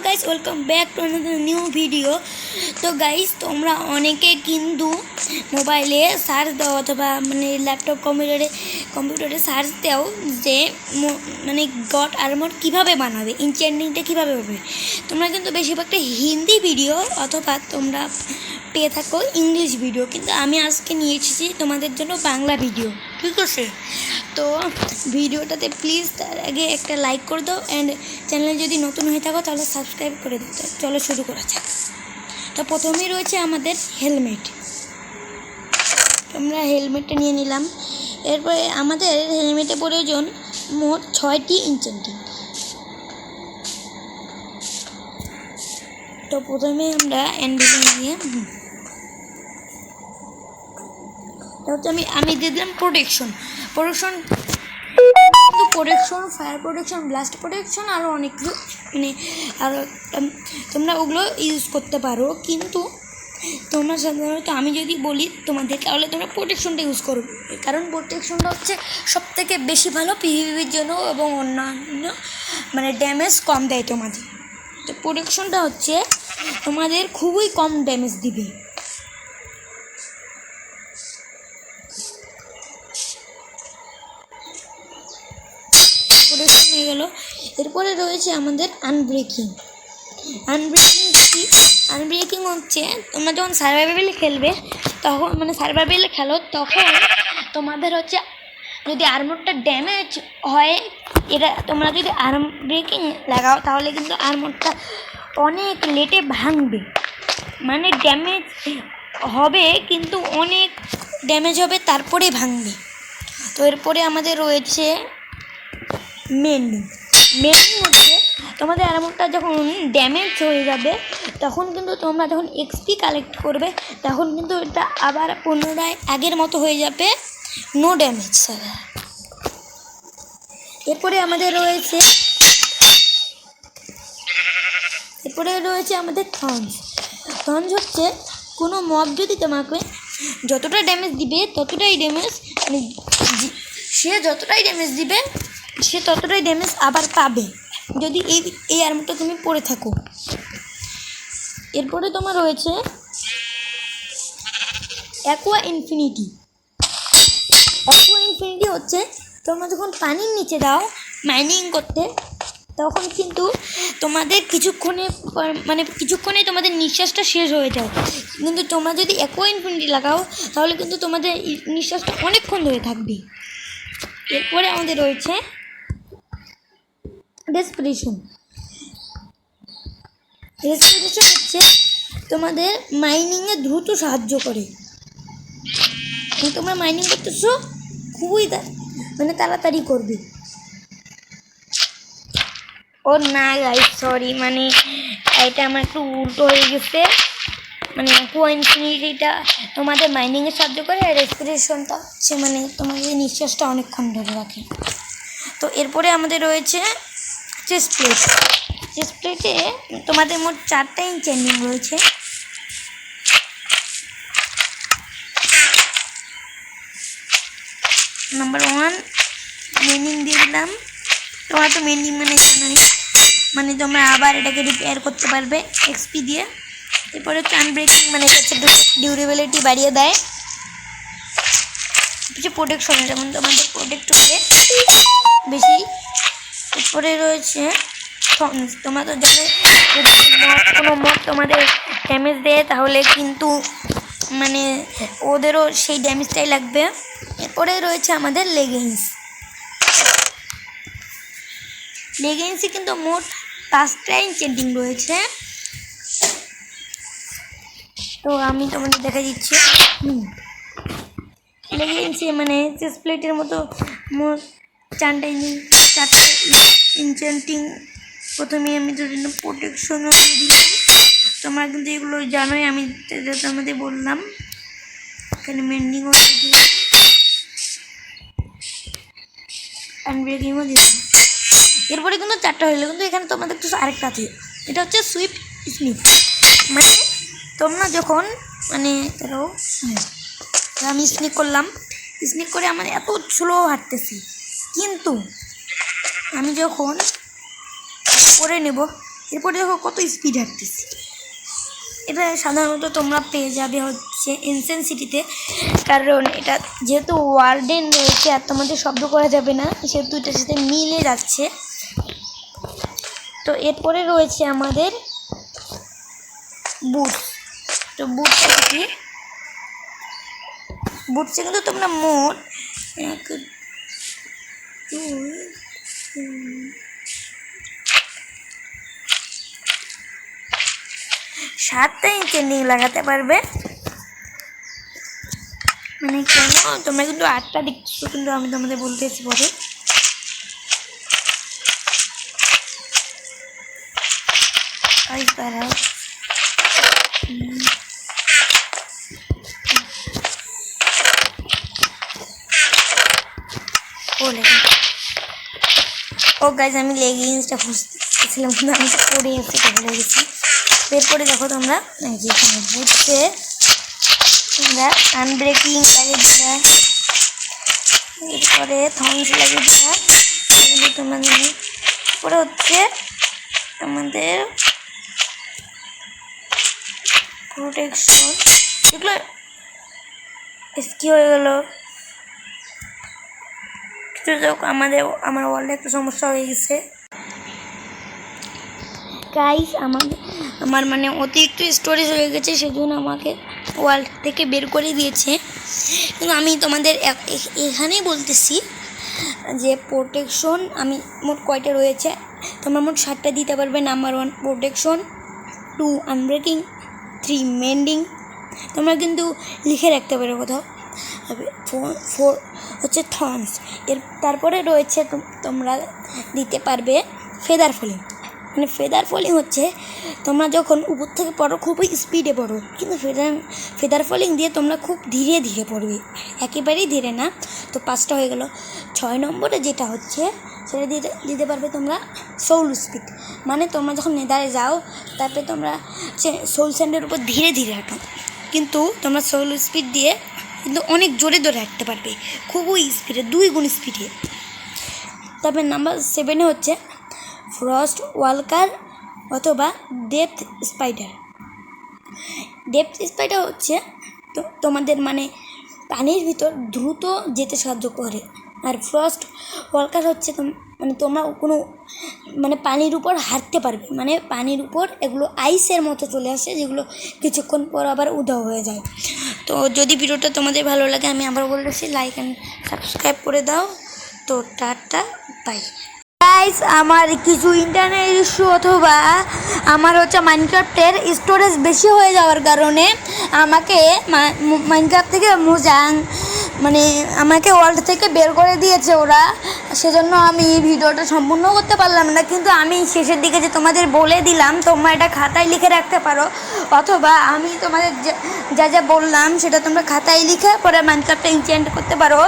Guys welcome back to another new video. তো guys তোমরা অনেকে কিন্তু মোবাইলে সার্চ দাও অথবা মানে ল্যাপটপ কম্পিউটারে সার্চ দাও যে মানে গড আর্মর কীভাবে বানাবে, ইনচ্যান্টিংটা কীভাবে হবে। তোমরা কিন্তু বেশিরভাগটা হিন্দি ভিডিও অথবা তোমরা পেয়ে থাকো ইংলিশ ভিডিও, কিন্তু আমি আজকে নিয়ে এসেছি তোমাদের জন্য বাংলা ভিডিও, ঠিক আছে। তো ভিডিওটাতে প্লিজ তার আগে একটা লাইক করে দাও অ্যান্ড চ্যানেলে যদি নতুন হয়ে থাকো তাহলে সাবস্ক্রাইব করে দিতে। চলো শুরু করা যাক। তো প্রথমেই রয়েছে আমাদের হেলমেট। আমরা হেলমেটটা নিয়ে নিলাম। এরপরে আমাদের হেলমেটে প্রয়োজন মোট 6টি ইনচেন্টিং। তো প্রথমে আমরা এনবিসি নিয়ে হচ্ছে আমি দিয়ে দিলাম protection, fire protection, blast protection, আরও অনেক কিছু মানে আরও তোমরা ওগুলো ইউজ করতে পারো। কিন্তু তোমরা সাধারণত আমি যদি বলি তোমাদের তাহলে তোমরা প্রোটেকশনটা ইউজ করো, কারণ প্রোটেকশনটা হচ্ছে সবথেকে বেশি ভালো পিভিপির জন্য এবং অন্যান্য মানে ড্যামেজ কম দেয় তোমাদের। তো প্রোটেকশনটা হচ্ছে তোমাদের খুবই কম ড্যামেজ দিবে। প্রোটেকশন হয়ে গেল। এরপরে রয়েছে আমাদের আনব্রেকিং কি? আনব্রেকিং হচ্ছে তোমরা যখন সার্ভাইভালে খেলবে তখন মানে সার্ভাইভালে খেলো তখন তোমাদের হচ্ছে যদি আর্মরটা ড্যামেজ হয়, এটা তোমরা যদি আনব্রেকিং লাগাও তাহলে কিন্তু আর্মরটা অনেক লেটে ভাঙবে, মানে ড্যামেজ হবে কিন্তু অনেক ড্যামেজ হবে তারপরে ভাঙবে। তো এরপরে আমাদের রয়েছে মেন্ডিং হচ্ছে তোমাদের আর্মরটা যখন ড্যামেজ হয়ে যাবে তখন কিন্তু তোমরা যখন এক্সপি কালেক্ট করবে তখন কিন্তু এটা আবার পুনরায় আগের মতো হয়ে যাবে, নো ড্যামেজ ছাড়া। এরপরে রয়েছে আমাদের থর্নস হচ্ছে কোনো মব যদি তোমাকে যতটা ড্যামেজ দিবে ততটাই ড্যামেজ মানে সে যতটাই ড্যামেজ আবার পাবে যদি এই আর্মটা তুমি পরে থাকো। এরপরে তোমার রয়েছে অ্যাকোয়া ইনফিনিটি হচ্ছে তোমরা যখন পানির নিচে দাও মাইনিং করতে তখন কিন্তু তোমাদের কিছুক্ষণে তোমাদের নিঃশ্বাসটা শেষ হয়ে যায়, কিন্তু তোমরা যদি অ্যাকোয়া ইনফিনিটি লাগাও তাহলে কিন্তু তোমাদের নিঃশ্বাসটা অনেকক্ষণ ধরে থাকবে। এরপরে আমাদের রয়েছে রেসপিরেশন হচ্ছে তোমাদের মাইনিংয়ে দ্রুত সাহায্য করে। তোমরা মাইনিং করতেছো খুবই মানে তাড়াতাড়ি করবে। ও না গাইস সরি, মানে এটা আমার একটু উল্টো হয়ে গেছে। মানে অ্যাকোয়া ইনফিনিটিটা তোমাদের মাইনিংয়ে সাহায্য করে আর রেসপিরেশনটা হচ্ছে মানে তোমাদের নিঃশ্বাসটা অনেকক্ষণ ধরে রাখে। তো এরপরে আমাদের রয়েছে চেস্ট প্লেটে তোমাদের মোট 4টা ইনচেন্টিং রয়েছে। নাম্বার 1 মেন্ডিং দিয়ে দিলাম। তোমরা তো মেন্ডিং মানে জানোই, মানে তোমরা আবার এটাকে রিপেয়ার করতে পারবে এক্সপি দিয়ে। এরপরে হচ্ছে আনব্রেকিং, মানে এটা হচ্ছে ডিউরেবিলিটি বাড়িয়ে দেয়। হচ্ছে প্রোটেকশন, যেমন তোমাদের প্রোটেক্ট হবে বেশি। এরপরে রয়েছে থর্নস। তোমরা তো জানো যদি কোনো মব তোমাদের ড্যামেজ দেয় তাহলে কিন্তু মানে ওদেরও সেই ড্যামেজটাই লাগবে। এরপরে রয়েছে আমাদের লেগেন্সি কিন্তু মোট 5টা ইনচেন্টিং রয়েছে। তো আমি তোমাদের দেখা দিচ্ছি লেগেন্সি মানে চেস্ট প্লেটের মতো মোট 4টা ইনচেন্টিং। প্রথমে আমি যদি প্রোটেকশনও দিলাম, তোমরা কিন্তু এগুলো জানোই, আমি তোমাদের বললাম। এখানে মেন্ডিংও দিলাম, আনব্রেকিংও দিলাম। এরপরে কিন্তু 4টা হইলো, কিন্তু এখানে তোমাদের একটু আরেকটা আছে, এটা হচ্ছে স্নিপ। মানে তোমরা যখন মানে ধরো আমি স্নিক করে আমার এত স্লো হাঁটতেছি, কিন্তু আমি যখন করে নেব এরপরে দেখো কত স্পিড হাঁটতেছি। এটা সাধারণত তোমরা পেয়ে যাবে হচ্ছে এনসেন্ট সিটিতে, কারণ এটা যেহেতু ওয়ার্ডেন রয়েছে আর তোমাদের শব্দ করা যাবে না, সেহেতু এটার সাথে মিলে যাচ্ছে। তো এরপরে রয়েছে আমাদের বুটস। তো বুটসটা কি, বুটসে কিন্তু তোমরা মোট 7টা চেন্ডিং লাগাতে পারবে। মানে কেন তোমরা কিন্তু 8টা দেখছো, কিন্তু আমি তোমাদের বলতেছি পরে। ও গাইজ, আমি লেগিংসটা খুঁজতেছিলাম কিন্তু আমি তো পরে এসে ভুলে গেছি। এরপরে দেখো তোমরা যেখানে বুঝতে তোমরা আনব্রেকিং লাগিয়ে দিলা, এরপরে থংস লাগিয়ে দিলা। তোমাদের পরে হচ্ছে আমাদের প্রোটেকশন, এগুলো কি হয়ে গেল কিছু। আমার ওয়ার্ল্ডে একটা সমস্যা হয়ে গেছে গাইস। আমার মানে অতিরিক্ত স্টোরেজ হয়ে গেছে, সেজন্য আমাকে ওয়ার্ল্ড থেকে বের করে দিয়েছে। কিন্তু আমি তোমাদের এখানেই বলতেছি যে প্রোটেকশন আমি মোট কয়টা রয়েছে, তোমরা মোট 7টা দিতে পারবে। Number 1 protection, 2 unbreaking, 3 মেন্ডিং। তোমরা কিন্তু লিখে রাখতে পারো কোথাও। 4 হচ্ছে থর্নস। তারপরে রয়েছে তোমরা দিতে পারবে ফেদার ফলিং। মানে ফেদার ফলিং হচ্ছে তোমরা যখন উপর থেকে পড়ো খুবই স্পিডে পড়ো, কিন্তু ফেদার ফলিং দিয়ে তোমরা খুব ধীরে ধীরে পড়বে, একেবারেই ধীরে না। তো 5টা হয়ে গেল। 6 নম্বরে যেটা হচ্ছে সেটা দিতে পারবে তোমরা সোল স্পিড। মানে তোমরা যখন নেদারে যাও তারপরে তোমরা সোল স্যান্ডের উপর ধীরে ধীরে হাঁটো, কিন্তু তোমরা সোল স্পিড দিয়ে কিন্তু অনেক জোরে জোরে হাঁটতে পারবে, খুবই স্পিডে, 2 গুণ স্পিডে। তারপরে নাম্বার 7 হচ্ছে ফ্রস্ট ওয়ালকার অথবা ডেপথ স্পাইডার। ডেপথ স্পাইডার হচ্ছে তোমাদের মানে পানির ভিতর দ্রুত যেতে সাহায্য করে, আর ফ্রস্ট ওয়ালকার হচ্ছে মানে তোমরা কোনো মানে পানির উপর হাঁটতে পারবে, মানে পানির উপর এগুলো আইসের মতো চলে আসে, যেগুলো কিছুক্ষণ পর আবার উধাও হয়ে যায়। তো যদি ভিডিওটা তোমাদের ভালো লাগে, আমি আবার বলতেছি লাইক অ্যান্ড সাবস্ক্রাইব করে দাও। তো টাটা, বাই গাইস। আমার কিছু ইন্টারনেট ইস্যু অথবা আমার হচ্ছে মাইনক্রাফটের স্টোরেজ বেশি হয়ে যাওয়ার কারণে আমাকে মাইনক্রাফট থেকে মোজাং মানে আমাকে ওয়ার্ল্ড থেকে বের করে দিয়েছে ওরা, সেজন্য আমি ভিডিওটা সম্পূর্ণ করতে পারলাম না। কিন্তু আমি শেষের দিকে যে তোমাদের বলে দিলাম তোমরা এটা খাতায় লিখে রাখতে পারো, অথবা আমি তোমাদের যা যা বললাম সেটা তোমরা খাতায় লিখে পরে মাইনক্রাফটটা ইনস্টল করতে পারো।